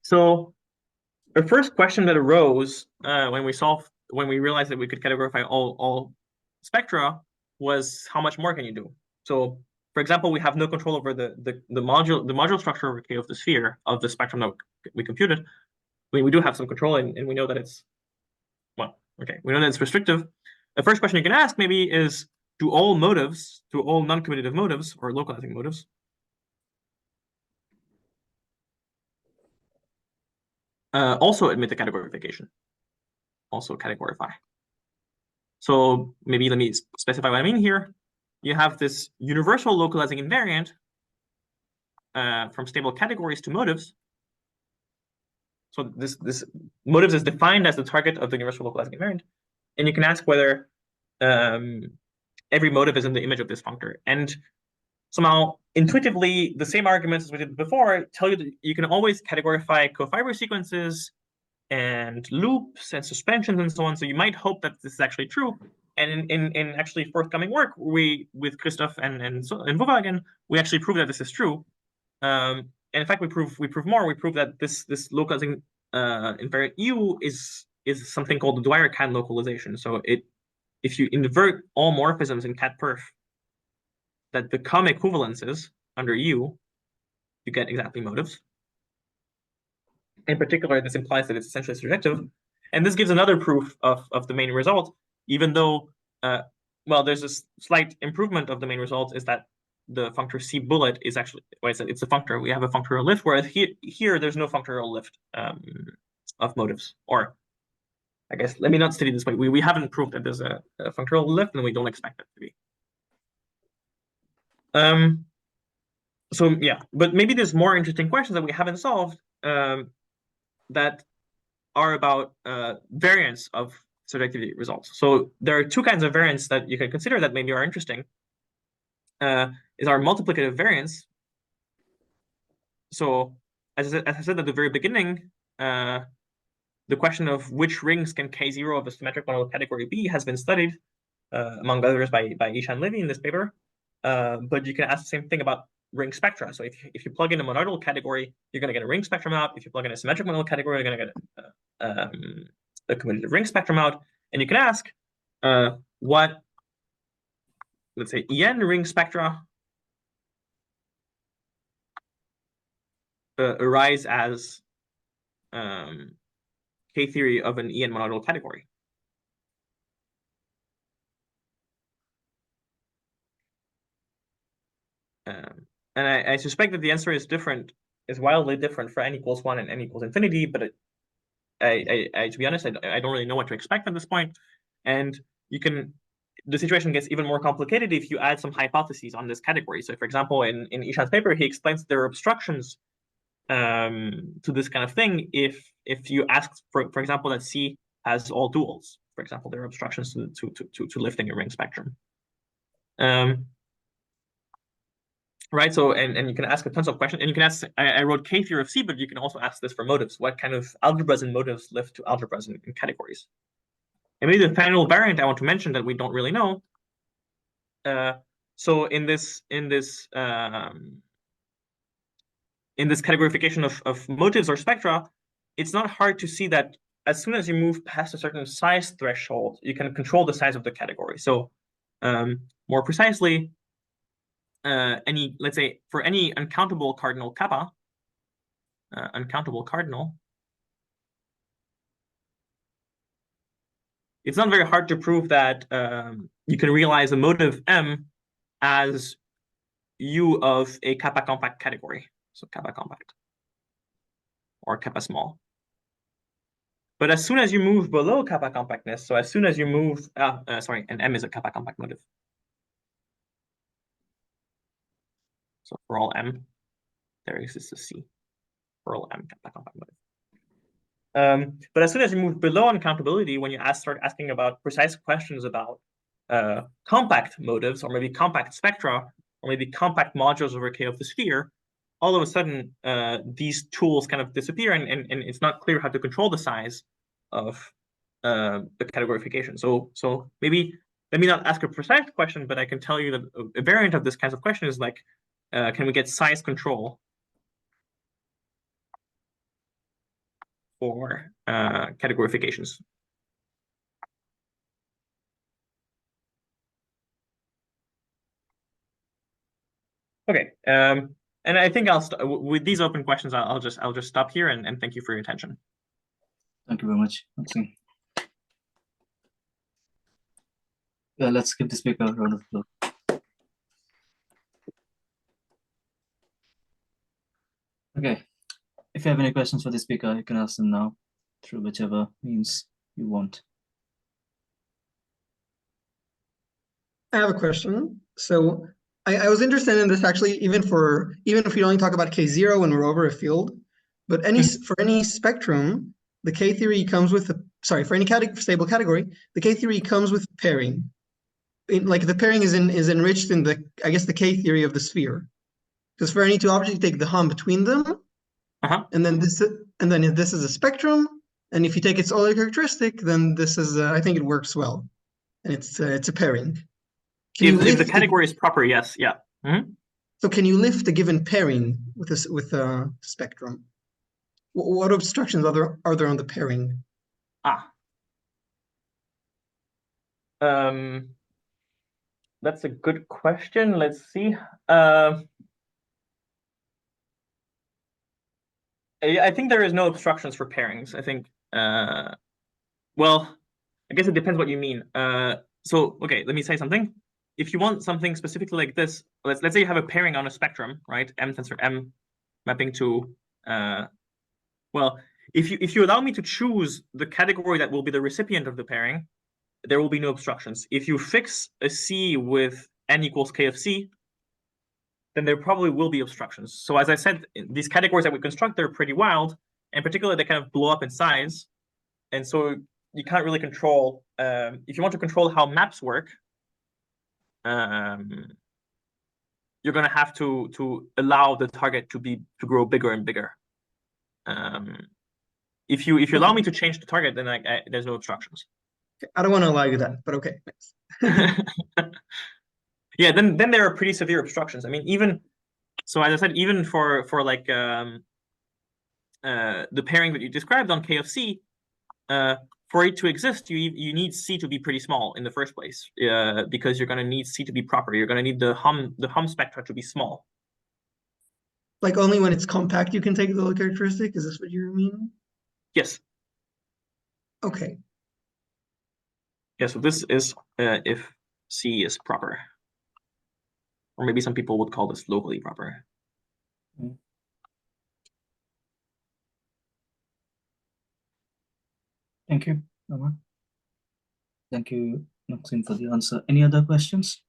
So the first question that arose when we realized that we could categorify all spectra was how much more can you do? So, for example, we have no control over the module structure over K of the sphere of the spectrum that we computed. We do have some control, and we know that it's we know that it's restrictive. The first question you can ask maybe is, do all non-commutative motives or localizing motives also admit the categorification? Also categorify. So maybe let me specify what I mean here. You have this universal localizing invariant from stable categories to motives. So this motives is defined as the target of the universal localizing invariant, and you can ask whether every motive is in the image of this functor. And somehow, intuitively, the same arguments as we did before tell you that you can always categorify cofiber sequences and loops and suspensions and so on. So you might hope that this is actually true. And in actually forthcoming work, we with Christoph and Vova again, we actually prove that this is true. And in fact, we prove more. We prove that this localizing invariant U is something called the Dwyer-Kahn localization. So if you invert all morphisms in cat-perf that become equivalences under U, you get exactly motives. In particular, this implies that it's essentially surjective. And this gives another proof of the main result, even though, well, there's a slight improvement of the main result, is that the functor C bullet is actually, well, it's a functor. We have a functorial lift, whereas here there's no functorial lift of motives. Or, I guess, let me not state it this way. We haven't proved that there's a functorial lift, and we don't expect it to be. So yeah, but maybe there's more interesting questions that we haven't solved that are about variance of surjectivity results. So there are two kinds of variance that you can consider that maybe are interesting. Is our multiplicative variance. So as I said at the very beginning, the question of which rings can K0 of a symmetric monodal category be has been studied, among others, by Ishan Levy in this paper. But you can ask the same thing about ring spectra. So if you plug in a monodal category, you're going to get a ring spectrum out. If you plug in a symmetric monodal category, you're going to get a commutative ring spectrum out. And you can ask what, let's say, En ring spectra arise as K-theory of an En monodal category. And I suspect that the answer is wildly different for n equals 1 and n equals infinity, but to be honest, I don't really know what to expect at this point. And the situation gets even more complicated if you add some hypotheses on this category. So for example, in Ishan's paper, he explains there are obstructions to this kind of thing if you ask, for example, that C has all duals. For example, there are obstructions to lifting a ring spectrum. Right, so and you can ask a tons of questions, and you can ask. I wrote K theory of C, but you can also ask this for motives. What kind of algebras and motives lift to algebras in categories? And maybe the final variant I want to mention that we don't really know. So in this categorification of motives or spectra, it's not hard to see that as soon as you move past a certain size threshold, you can control the size of the category. So more precisely, let's say for any uncountable cardinal kappa, uncountable cardinal, it's not very hard to prove that you can realize a motive M as U of a kappa compact category. So kappa compact or kappa small. But as soon as you move below kappa compactness, so as soon as you move, and M is a kappa compact motive. So for all M, there exists a C. For all M kappa compact motive. But as soon as you move below uncountability, when you start asking about precise questions about compact motives, or maybe compact spectra, or maybe compact modules over K of the sphere, all of a sudden these tools kind of disappear, and it's not clear how to control the size of the categorification. So maybe let me not ask a precise question, but I can tell you that a variant of this kind of question is like, can we get size control for categorifications? Okay, and I think with these open questions, I'll just stop here and thank you for your attention. Thank you very much, Maxime. Let's give the speaker a round of applause. Okay, if you have any questions for the speaker, you can ask them now through whichever means you want. I have a question. So I was interested in this actually, even if we only talk about K0 when we're over a field, but for any spectrum, the K theory comes with for any stable category, the K theory comes with pairing. Like the pairing is enriched in I guess the K theory of the sphere. Because for any two objects, you take the Hom between them, and then if this is a spectrum, and if you take its Euler characteristic, then this is I think it works well, and it's a pairing. If the category is proper, yes, yeah. So can you lift a given pairing with a spectrum? What obstructions are there on the pairing? That's a good question. Let's see. I think there is no obstructions for pairings. I think, well, I guess it depends what you mean. So, okay, let me say something. If you want something specifically like this, let's say you have a pairing on a spectrum, right? M tensor M mapping to, well, if you allow me to choose the category that will be the recipient of the pairing, there will be no obstructions. If you fix a C with n equals K of C, then there probably will be obstructions. So as I said, these categories that we construct, they're pretty wild, and particularly they kind of blow up in size. And so you can't really control, if you want to control how maps work, you're going to have to allow the target to grow bigger and bigger. If you allow me to change the target, then there's no obstructions. I don't want to allow you that, but okay. Yeah, then there are pretty severe obstructions. I mean, even so, as I said, even for like the pairing that you described on K of C, for it to exist, you need C to be pretty small in the first place, because you're going to need C to be proper. You're going to need the hum spectra to be small. Like only when it's compact you can take the little characteristic? Is this what you mean? Yes. Okay. Yeah, so this is if C is proper. Or maybe some people would call this locally proper. Thank you, Omar. Thank you, Maxime, for the answer. Any other questions?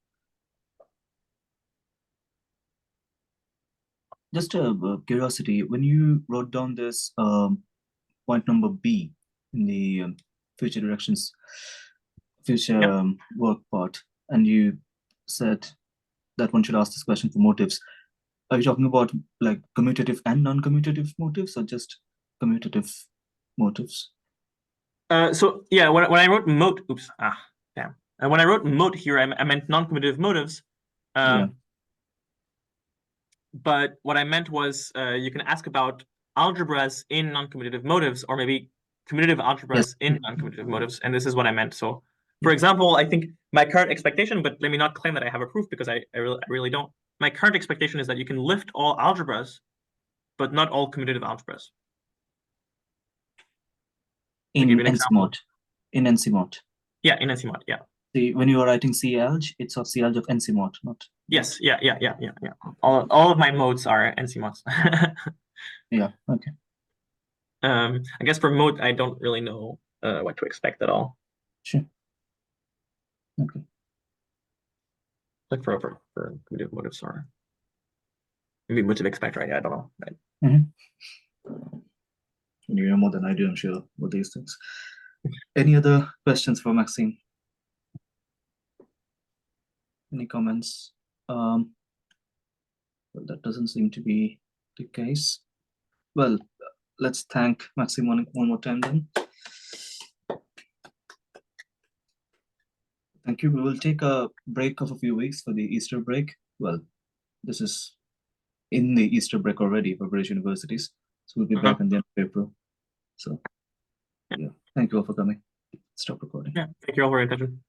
Just a curiosity, when you wrote down this point number B in the future directions, future work part, and you said that one should ask this question for motives, are you talking about like commutative and non-commutative motives, or just commutative motives? So yeah, when I wrote mote, damn. And when I wrote mote here, I meant non-commutative motives. But what I meant was you can ask about algebras in non-commutative motives, or maybe commutative algebras in non-commutative motives, and this is what I meant. So, for example, I think my current expectation, but let me not claim that I have a proof because I really don't. My current expectation is that you can lift all algebras, but not all commutative algebras. In NC-mod. In NC-mod. Yeah, in NC-mod, yeah. See, when you are writing C-alg, it's of C-alg of NC-mod, not... Yes, yeah. All of my modes are NC-mods. Yeah, okay. I guess for mode, I don't really know what to expect at all. Sure. Okay. Like for commutative motives or maybe motive expect, right? I don't know. Right? You know more than I do, I'm sure, about these things. Any other questions for Maxime? Any comments? Well, that doesn't seem to be the case. Well, let's thank Maxime one more time then. Thank you. We will take a break of a few weeks for the Easter break. Well, this is in the Easter break already for British universities. So we'll be back in the end of April. So yeah, thank you all for coming. Stop recording. Yeah, thank you all for your attention.